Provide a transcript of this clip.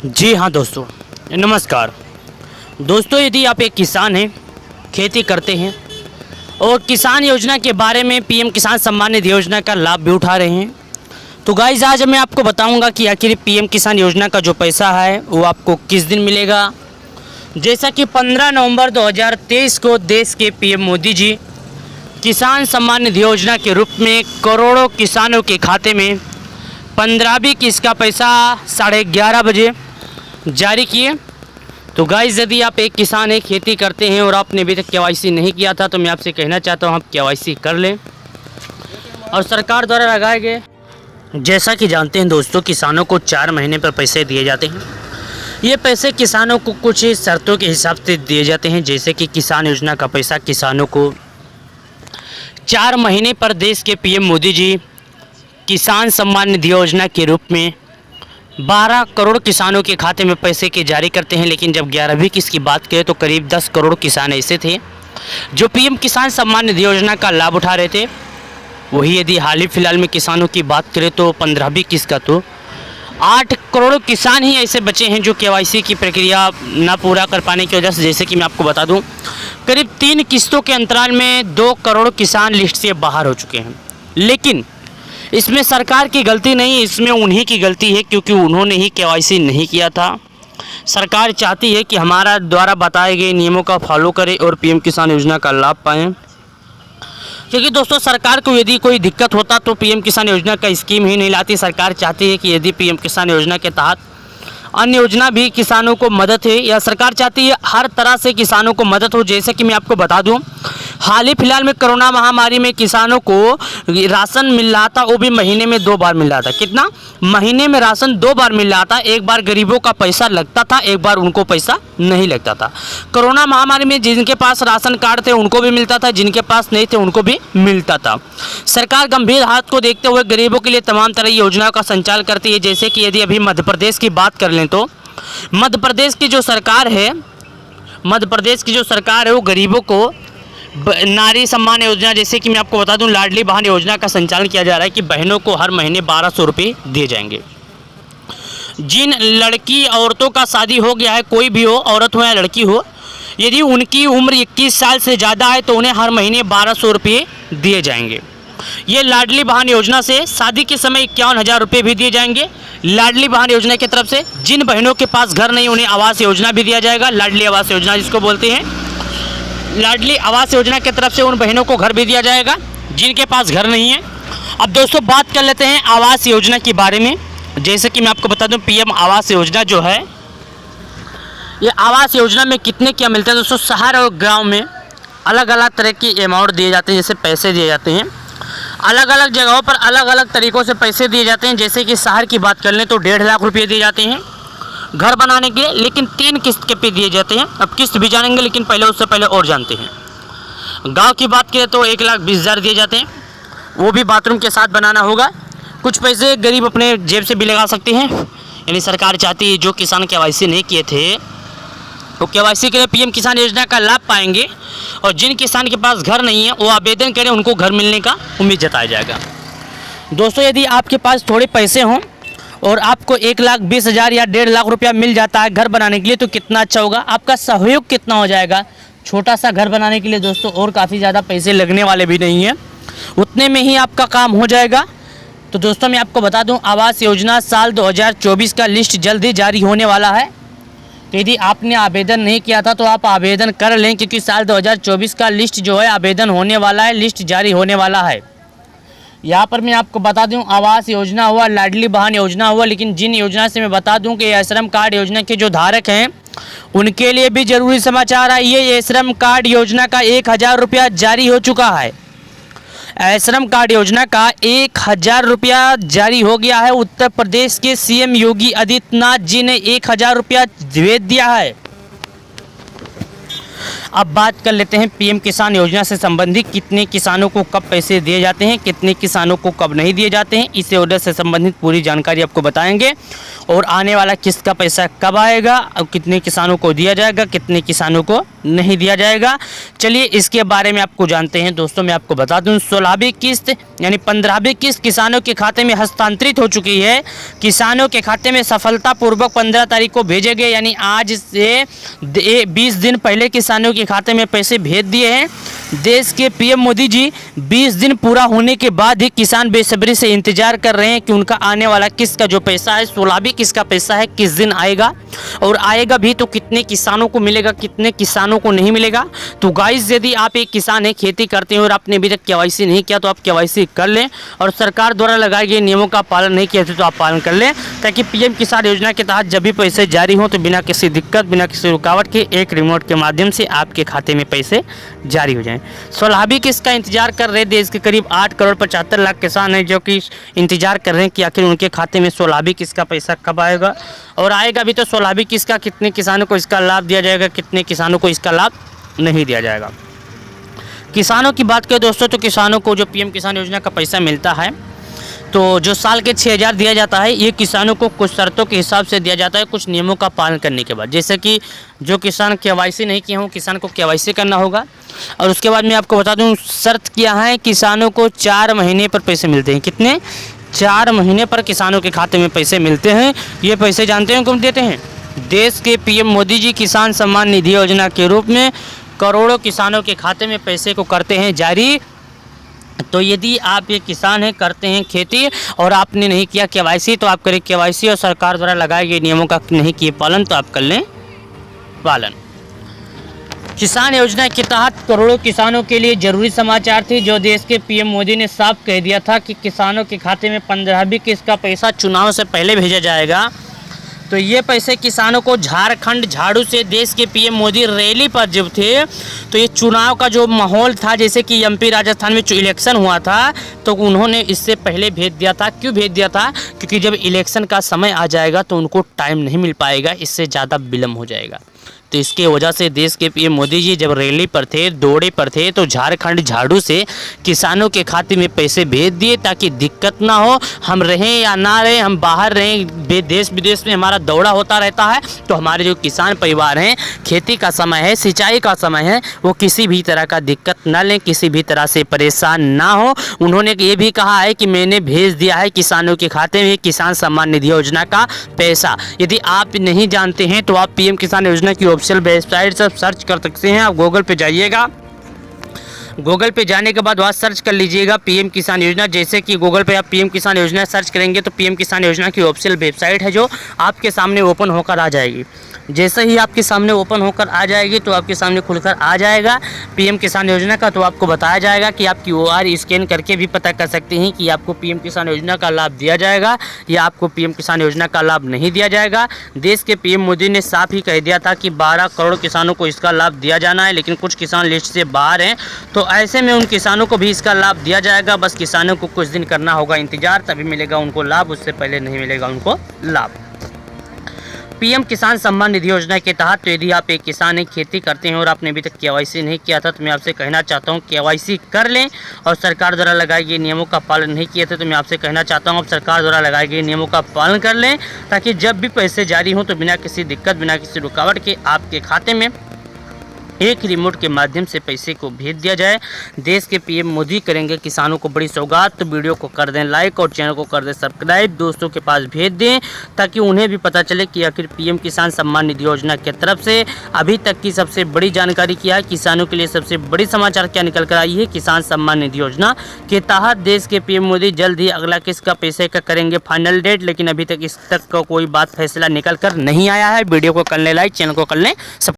जी हाँ दोस्तों, नमस्कार दोस्तों। यदि आप एक किसान हैं, खेती करते हैं और किसान योजना के बारे में पीएम किसान सम्मान निधि योजना का लाभ भी उठा रहे हैं, तो गाइस आज मैं आपको बताऊंगा कि आखिर पीएम किसान योजना का जो पैसा है वो आपको किस दिन मिलेगा। जैसा कि 15 नवंबर 2023 को देश के पीएम मोदी जी किसान सम्मान निधि योजना के रूप में करोड़ों किसानों के खाते में 15वीं किस्त का पैसा 11:30 बजे जारी किए। तो गाइस यदि आप एक किसान हैं, खेती करते हैं और आपने अभी तक केवाईसी नहीं किया था, तो मैं आपसे कहना चाहता हूं आप केवाईसी कर लें। और सरकार द्वारा लगाए गए, जैसा कि जानते हैं दोस्तों, किसानों को 4 महीने पर पैसे दिए जाते हैं। ये पैसे किसानों को कुछ शर्तों के हिसाब से दिए जाते हैं, जैसे कि किसान योजना का पैसा किसानों को 4 महीने पर देश के पीएम मोदी जी किसान सम्मान निधि योजना के रूप में 12 करोड़ किसानों के खाते में पैसे के जारी करते हैं। लेकिन जब 11वीं किस्त की बात करें तो करीब 10 करोड़ किसान ऐसे थे जो पीएम किसान सम्मान निधि योजना का लाभ उठा रहे थे। वही यदि हाल ही फिलहाल में किसानों की बात करें तो 15वीं किस्त का तो 8 करोड़ किसान ही ऐसे बचे हैं जो केवाईसी की प्रक्रिया ना पूरा कर पाने की वजह से, जैसे कि मैं आपको बता दूं, करीब 3 किस्तों के अंतराल में 2 करोड़ किसान लिस्ट से बाहर हो चुके हैं। लेकिन इसमें सरकार की गलती नहीं, इसमें उन्हीं की गलती है, क्योंकि उन्होंने ही केवाईसी नहीं किया था। सरकार चाहती है कि हमारा द्वारा बताए गए नियमों का फॉलो करें और पीएम किसान योजना का लाभ पाएं। क्योंकि दोस्तों सरकार को यदि कोई दिक्कत होता तो पीएम किसान योजना का स्कीम ही नहीं लाती। सरकार चाहती है कि यदि पीएम किसान योजना के तहत अन्य योजना भी किसानों को मदद है, या सरकार चाहती है हर तरह से किसानों को मदद हो। जैसे कि मैं आपको बता दूं, हाल ही फिलहाल में कोरोना महामारी में किसानों को राशन मिल रहा था, वो भी महीने में 2 बार मिल रहा था। कितना? महीने में राशन 2 बार मिल रहा था। एक बार गरीबों का पैसा लगता था, एक बार उनको पैसा नहीं लगता था। कोरोना महामारी में जिनके पास राशन कार्ड थे उनको भी मिलता था, जिनके पास नहीं थे उनको भी मिलता था। सरकार गंभीर हालत को देखते हुए गरीबों के लिए तमाम तरह की योजनाओं का संचालन करती है। जैसे कि यदि अभी मध्य प्रदेश की बात कर लें तो मध्य प्रदेश की जो सरकार है वो गरीबों को नारी सम्मान योजना, जैसे कि मैं आपको बता दूं, लाडली बहन योजना का संचालन किया जा रहा है कि बहनों को हर महीने 1200 रुपये दिए जाएंगे। जिन लड़की औरतों का शादी हो गया है, कोई भी हो, औरत हो या लड़की हो, यदि उनकी उम्र 21 साल से ज़्यादा है तो उन्हें हर महीने 1200 रुपये दिए जाएंगे। ये लाडली बहन योजना से शादी के समय 51,000 रुपये भी दिए जाएंगे। लाडली बहन योजना की तरफ से जिन बहनों के पास घर नहीं उन्हें आवास योजना भी दिया जाएगा। लाडली आवास योजना जिसको बोलते हैं, लाडली आवास योजना की तरफ से उन बहनों को घर भी दिया जाएगा जिनके पास घर नहीं है। अब दोस्तों बात कर लेते हैं आवास योजना के बारे में। जैसे कि मैं आपको बता दूं, पीएम आवास योजना जो है, ये आवास योजना में कितने क्या मिलते हैं दोस्तों। शहर और गांव में अलग अलग तरह की अमाउंट दिए जाते हैं, जैसे पैसे दिए जाते हैं। अलग अलग जगहों पर अलग अलग तरीक़ों से पैसे दिए जाते हैं। जैसे कि शहर की बात कर लें तो 1.5 लाख रुपये दिए जाते हैं घर बनाने के लिए, लेकिन 3 किस्त के पे दिए जाते हैं। अब किस्त भी जानेंगे, लेकिन पहले उससे पहले और जानते हैं। गांव की बात करें तो 1,20,000 दिए जाते हैं, वो भी बाथरूम के साथ बनाना होगा। कुछ पैसे गरीब अपने जेब से भी लगा सकते हैं। यानी सरकार चाहती है जो किसान केवाईसी नहीं किए थे वो केवाईसी के लिए पीएम किसान योजना का लाभ पाएंगे, और जिन किसान के पास घर नहीं है वो आवेदन करें, उनको घर मिलने का उम्मीद जताया जाएगा। दोस्तों यदि आपके पास थोड़े पैसे हों और आपको 1,20,000 या 1.5 लाख रुपया मिल जाता है घर बनाने के लिए, तो कितना अच्छा होगा। आपका सहयोग कितना हो जाएगा छोटा सा घर बनाने के लिए दोस्तों, और काफ़ी ज़्यादा पैसे लगने वाले भी नहीं हैं, उतने में ही आपका काम हो जाएगा। तो दोस्तों मैं आपको बता दूं, आवास योजना साल 2024 का लिस्ट जल्द ही जारी होने वाला है। तो यदि आपने आवेदन नहीं किया था तो आप आवेदन कर लें, क्योंकि साल 2024 का लिस्ट जो है आवेदन होने वाला है, लिस्ट जारी होने वाला है। यहाँ पर मैं आपको बता दूं, आवास योजना हुआ, लाडली बहन योजना हुआ, लेकिन जिन योजना से मैं बता दूं कि श्रम कार्ड योजना के जो धारक हैं उनके लिए भी जरूरी समाचार है। ये श्रम कार्ड योजना का 1,000 रुपया जारी हो चुका है। श्रम कार्ड योजना का 1,000 रुपया जारी हो गया है। उत्तर प्रदेश के सीएम योगी आदित्यनाथ जी ने 1,000 रुपया भेज दिया है। अब बात कर लेते हैं पीएम किसान योजना से संबंधित कितने किसानों को कब पैसे दिए जाते हैं, कितने किसानों को कब नहीं दिए जाते हैं। इस योजना से संबंधित पूरी जानकारी आपको बताएंगे, और आने वाला किस्त का पैसा कब आएगा और कितने किसानों को दिया जाएगा, कितने किसानों को नहीं दिया जाएगा। चलिए इसके बारे में आपको जानते हैं दोस्तों। मैं आपको बता दूं 16वीं किस्त यानी 15वीं किस्त किसानों के खाते में हस्तांतरित हो चुकी है। किसानों के खाते में सफलतापूर्वक 15 तारीख को भेजे गए, यानी आज से 20 दिन पहले किसानों के खाते में पैसे भेज दिए हैं। देश के पीएम मोदी जी 20 दिन पूरा होने के बाद ही किसान बेसब्री से इंतजार कर रहे हैं कि उनका आने वाला किस्त का जो पैसा है, 16वीं किस्त का पैसा है, किस दिन आएगा और आएगा भी तो कितने किसानों को मिलेगा, कितने किसानों को नहीं मिलेगा। तो गाइस, यदि आप एक किसान है, खेती करते हैं और आपने अभी तक केवाईसी नहीं किया तो आप केवाईसी कर लें, और सरकार द्वारा लगाए गए नियमों का पालन नहीं किया तो आप पालन कर लें, ताकि पीएम किसान योजना के तहत जब भी पैसे जारी हों तो बिना किसी दिक्कत, बिना किसी रुकावट के एक रिमोट के माध्यम से आपके खाते में पैसे जारी हो जाएं। 16वीं किस्त का इंतजार कर रहे देश के करीब 8 करोड़ 75 लाख किसान हैं, जो कि इंतजार कर रहे हैं कि आखिर उनके खाते में 16वीं किस्त का पैसा कब आएगा, और आएगा भी तो 16वीं किस्त का कितने किसानों को इसका लाभ दिया जाएगा, कितने किसानों को इसका लाभ नहीं दिया जाएगा। किसानों की बात करें दोस्तों, तो किसानों को जो पीएम किसान योजना का पैसा मिलता है, तो जो साल के 6,000 दिया जाता है, ये किसानों को कुछ शर्तों के हिसाब से दिया जाता है, कुछ नियमों का पालन करने के बाद। जैसे कि जो किसान केवाईसी नहीं किए हों, किसान को केवाईसी करना होगा, और उसके बाद मैं आपको बता दूं शर्त क्या है, किसानों को 4 महीने पर पैसे मिलते हैं। कितने? 4 महीने पर किसानों के खाते में पैसे मिलते हैं। ये पैसे जानते हैं कौन देते हैं? देश के पीएम मोदी जी किसान सम्मान निधि योजना के रूप में करोड़ों किसानों के खाते में पैसे को करते हैं जारी। तो यदि आप ये किसान हैं, करते हैं खेती, और आपने नहीं किया केवाईसी, तो आप करें केवाईसी, और सरकार द्वारा लगाए गए नियमों का नहीं किए पालन तो आप कर लें पालन। किसान योजना के तहत करोड़ों किसानों के लिए जरूरी समाचार थी, जो देश के पीएम मोदी ने साफ कह दिया था कि किसानों के खाते में 15वीं किस्त का पैसा चुनाव से पहले भेजा जाएगा। तो ये पैसे किसानों को झारखंड झाड़ू से देश के पीएम मोदी रैली पर जब थे, तो ये चुनाव का जो माहौल था, जैसे कि एमपी राजस्थान में जो इलेक्शन हुआ था, तो उन्होंने इससे पहले भेज दिया था। क्यों भेज दिया था? क्योंकि जब इलेक्शन का समय आ जाएगा तो उनको टाइम नहीं मिल पाएगा, इससे ज़्यादा विलम्ब हो जाएगा। तो इसके वजह से देश के पीएम मोदी जी जब रैली पर थे, दौरे पर थे, तो झारखंड झाड़ू से किसानों के खाते में पैसे भेज दिए, ताकि दिक्कत ना हो। हम रहें या ना रहें, हम बाहर रहें, देश विदेश में हमारा दौरा होता रहता है, तो हमारे जो किसान परिवार हैं, खेती का समय है, सिंचाई का समय है, वो किसी भी तरह का दिक्कत ना लें, किसी भी तरह से परेशान ना हो। उन्होंने ये भी कहा है कि मैंने भेज दिया है किसानों के खाते में किसान सम्मान निधि योजना का पैसा। यदि आप नहीं जानते हैं तो आप पीएम किसान योजना की ऑफिशियल वेबसाइट से सर्च कर सकते हैं। आप गूगल पे जाइएगा, गूगल पे जाने के बाद वहाँ सर्च कर लीजिएगा पीएम किसान योजना। जैसे कि गूगल पे आप पीएम किसान योजना सर्च करेंगे तो पीएम किसान योजना की ऑफिशियल वेबसाइट है जो आपके सामने ओपन होकर आ जाएगी। जैसे ही आपके सामने ओपन होकर आ जाएगी तो आपके सामने खुलकर आ जाएगा पीएम किसान योजना का। तो आपको बताया जाएगा कि आप QR स्कैन करके भी पता कर सकते हैं कि आपको पीएम किसान योजना का लाभ दिया जाएगा या आपको पीएम किसान योजना का लाभ नहीं दिया जाएगा। देश के पीएम मोदी ने साफ ही कह दिया था कि 12 करोड़ किसानों को इसका लाभ दिया जाना है, लेकिन कुछ किसान लिस्ट से बाहर हैं, तो ऐसे में उन किसानों को भी इसका लाभ दिया जाएगा। बस किसानों को कुछ दिन करना होगा इंतजार, तभी मिलेगा उनको लाभ, उससे पहले नहीं मिलेगा उनको लाभ। पीएम किसान सम्मान निधि योजना के तहत तो यदि आप एक किसान हैं, खेती करते हैं और आपने अभी तक केवाईसी नहीं किया था, तो मैं आपसे कहना चाहता हूं केवाईसी कर लें। और सरकार द्वारा लगाए गए नियमों का पालन नहीं किए थे तो मैं आपसे कहना चाहता हूं आप सरकार द्वारा लगाए गए नियमों का पालन कर लें, ताकि जब भी पैसे जारी हों तो बिना किसी दिक्कत, बिना किसी रुकावट के आपके खाते में एक रिमोट के माध्यम से पैसे को भेज दिया जाए। देश के पीएम मोदी करेंगे किसानों को बड़ी सौगात। तो वीडियो को कर दें लाइक और चैनल को कर दें सब्सक्राइब, दोस्तों के पास भेज दें, ताकि उन्हें भी पता चले कि आखिर पीएम किसान सम्मान निधि योजना की तरफ से अभी तक की सबसे बड़ी जानकारी क्या है, किसानों के लिए सबसे बड़ी समाचार क्या निकल कर आई है। किसान सम्मान निधि योजना के तहत देश के पीएम मोदी जल्द ही अगला किस्त का पैसे का करेंगे फाइनल डेट, लेकिन अभी तक इस तक का कोई बात फैसला निकल कर नहीं आया है। वीडियो को कर लें लाइक, चैनल को कर लें